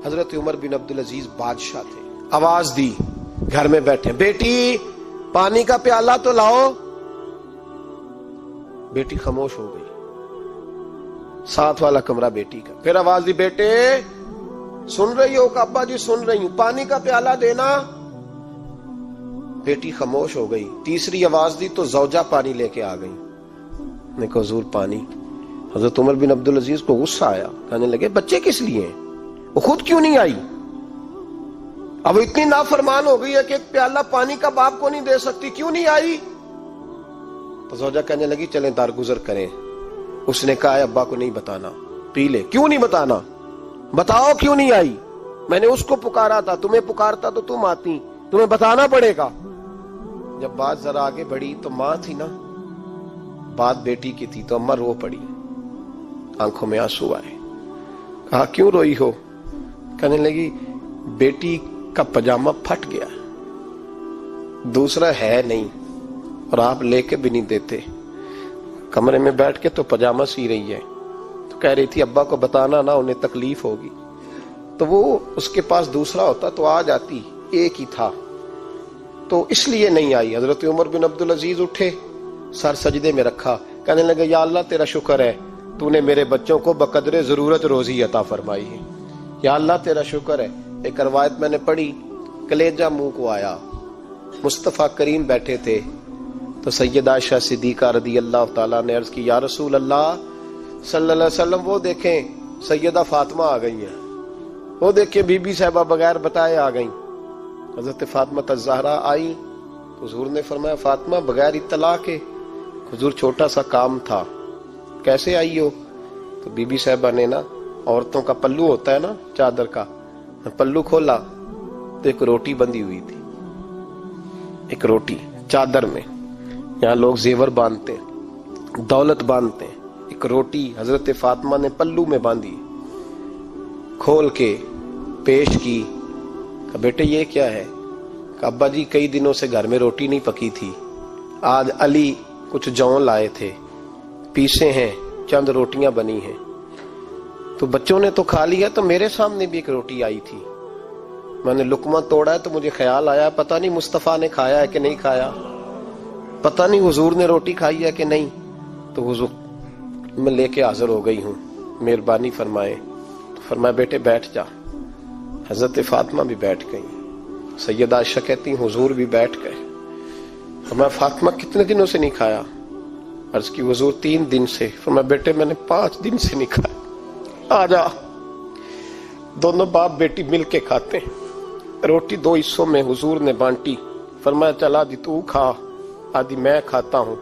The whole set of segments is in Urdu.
حضرت عمر بن عبدالعزیز بادشاہ تھے. آواز دی, گھر میں بیٹھے, بیٹی پانی کا پیالہ تو لاؤ. بیٹی خاموش ہو گئی. ساتھ والا کمرہ بیٹی کا. پھر آواز دی, بیٹے سن رہی ہو؟ کہ ابا جی سن رہی ہوں, پانی کا پیالہ دینا. بیٹی خاموش ہو گئی. تیسری آواز دی تو زوجہ پانی لے کے آ گئی. نے کہا حضور پانی. حضرت عمر بن عبدالعزیز کو غصہ آیا, کہنے لگے بچے کس لیے ہیں, وہ خود کیوں نہیں آئی؟ اب اتنی نافرمان ہو گئی ہے کہ ایک پیالہ پانی کا باپ کو نہیں دے سکتی, کیوں نہیں آئی؟ تو زوجہ کہنے لگی چلیں درگزر کریں. اس نے کہا ابا کو نہیں بتانا, پی لے. کیوں نہیں بتانا؟ بتاؤ کیوں نہیں آئی؟ میں نے اس کو پکارا تھا, تمہیں پکارتا تو تم آتی, تمہیں بتانا پڑے گا. جب بات ذرا آگے بڑھی تو ماں تھی نا, بات بیٹی کی تھی, تو اماں رو پڑی, آنکھوں میں آنسو آئے. کہا کیوں روئی ہو؟ کہنے لگی بیٹی کا پجامہ پھٹ گیا, دوسرا ہے نہیں, اور آپ لے کے بھی نہیں دیتے. کمرے میں بیٹھ کے تو پجامہ سی رہی ہے, تو کہہ رہی تھی ابا کو بتانا نا, انہیں تکلیف ہوگی. تو وہ اس کے پاس دوسرا ہوتا تو آ جاتی, ایک ہی تھا, تو اس لیے نہیں آئی. حضرت عمر بن عبدالعزیز اٹھے, سر سجدے میں رکھا, کہنے لگے یا اللہ تیرا شکر ہے, تو نے میرے بچوں کو بقدر ضرورت روزی عطا فرمائی ہے. یا اللہ تیرا شکر ہے. ایک روایت میں نے پڑھی, کلیجہ منہ کو آیا. مصطفیٰ کریم بیٹھے تھے, تو سیدہ عائشہ صدیقہ رضی اللہ تعالیٰ نے عرض کی یا رسول اللہ صلی اللہ علیہ وسلم, وہ دیکھیں سیدہ فاطمہ آ گئی ہیں, وہ دیکھیں بی بی صاحبہ بغیر بتائے آ گئیں. حضرت فاطمہ الزہرا آئی, حضور نے فرمایا فاطمہ بغیر اطلاع کے؟ حضور چھوٹا سا کام تھا. کیسے آئی ہو؟ تو بی بی صاحبہ نے نا, عورتوں کا پلو ہوتا ہے نا چادر کا, پلو کھولا تو ایک روٹی بندھی ہوئی تھی, ایک روٹی چادر میں. یہاں لوگ زیور باندھتے ہیں, دولت باندھتے ہیں, ایک روٹی حضرت فاطمہ نے پلو میں باندھی, کھول کے پیش کی. کہ بیٹے یہ کیا ہے؟ کہ ابا جی کئی دنوں سے گھر میں روٹی نہیں پکی تھی, آج علی کچھ جون لائے تھے, پیسے ہیں, چند روٹیاں بنی ہیں, تو بچوں نے تو کھا لیا, تو میرے سامنے بھی ایک روٹی آئی تھی, میں نے لقمہ توڑا ہے تو مجھے خیال آیا پتہ نہیں مصطفیٰ نے کھایا ہے کہ نہیں کھایا, پتہ نہیں حضور نے روٹی کھائی ہے کہ نہیں. تو حضور میں لے کے حاضر ہو گئی ہوں, مہربانی فرمائے. تو فرمایا بیٹے بیٹھ جا. حضرت فاطمہ بھی بیٹھ گئی. سیدہ عائشہ کہتی ہیں حضور بھی بیٹھ گئے. فرمایا فاطمہ کتنے دنوں سے نہیں کھایا؟ عرض کی حضور 3 دن سے. فرمایا بیٹے میں نے 5 دن سے نہیں کھایا, آ جا. دونوں باپ بیٹی مل کے کھاتے ہیں. روٹی 2 حصوں میں حضور نے بانٹی. فرمایا چل آدھی تو کھا, آدھی میں کھاتا ہوں.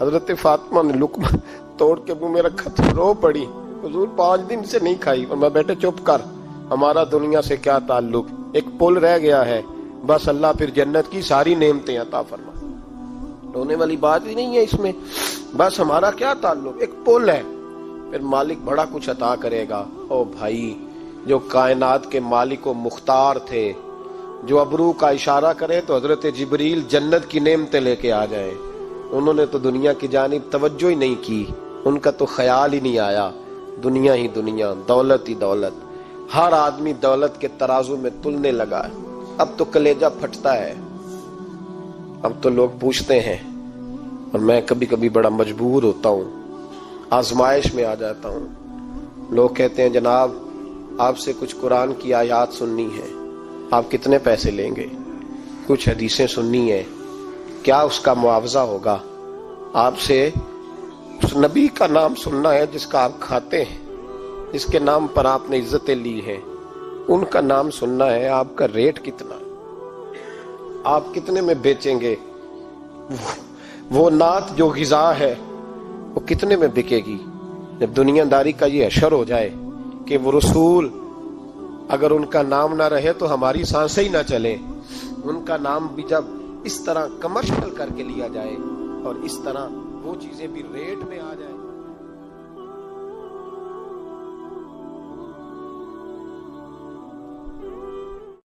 حضرت فاطمہ نے لقمہ توڑ کے منہ میں رکھا تو رو پڑی, حضور 5 دن سے نہیں کھائی. فرمایا بیٹے چپ کر, ہمارا دنیا سے کیا تعلق, ایک پل رہ گیا ہے, بس اللہ پھر جنت کی ساری نعمتیں عطا فرما. رونے والی بات ہی نہیں ہے اس میں, بس ہمارا کیا تعلق, ایک پل ہے, پھر مالک بڑا کچھ عطا کرے گا. او بھائی, جو کائنات کے مالک و مختار تھے, جو ابرو کا اشارہ کرے تو حضرت جبریل جنت کی نعمتیں لے کے آ جائیں, انہوں نے تو دنیا کی جانب توجہ ہی نہیں کی, ان کا تو خیال ہی نہیں آیا. دنیا ہی دنیا, دولت ہی دولت, ہر آدمی دولت کے ترازو میں تلنے لگا ہے. اب تو کلیجہ پھٹتا ہے. اب تو لوگ پوچھتے ہیں, اور میں کبھی کبھی بڑا مجبور ہوتا ہوں, آزمائش میں آ جاتا ہوں. لوگ کہتے ہیں جناب آپ سے کچھ قرآن کی آیات سننی ہے, آپ کتنے پیسے لیں گے؟ کچھ حدیثیں سننی ہیں, کیا اس کا معاوضہ ہوگا؟ آپ سے اس نبی کا نام سننا ہے جس کا آپ کھاتے ہیں, جس کے نام پر آپ نے عزتیں لی ہیں, ان کا نام سننا ہے. آپ کا ریٹ کتنا, آپ کتنے میں بیچیں گے؟ وہ نعت جو غذا ہے وہ کتنے میں بکے گی؟ جب دنیا داری کا یہ حشر ہو جائے کہ وہ رسول اگر ان کا نام نہ رہے تو ہماری سانسیں ہی نہ چلے, ان کا نام بھی جب اس طرح کمرشل کر کے لیا جائے اور اس طرح وہ چیزیں بھی ریٹ میں آ جائیں.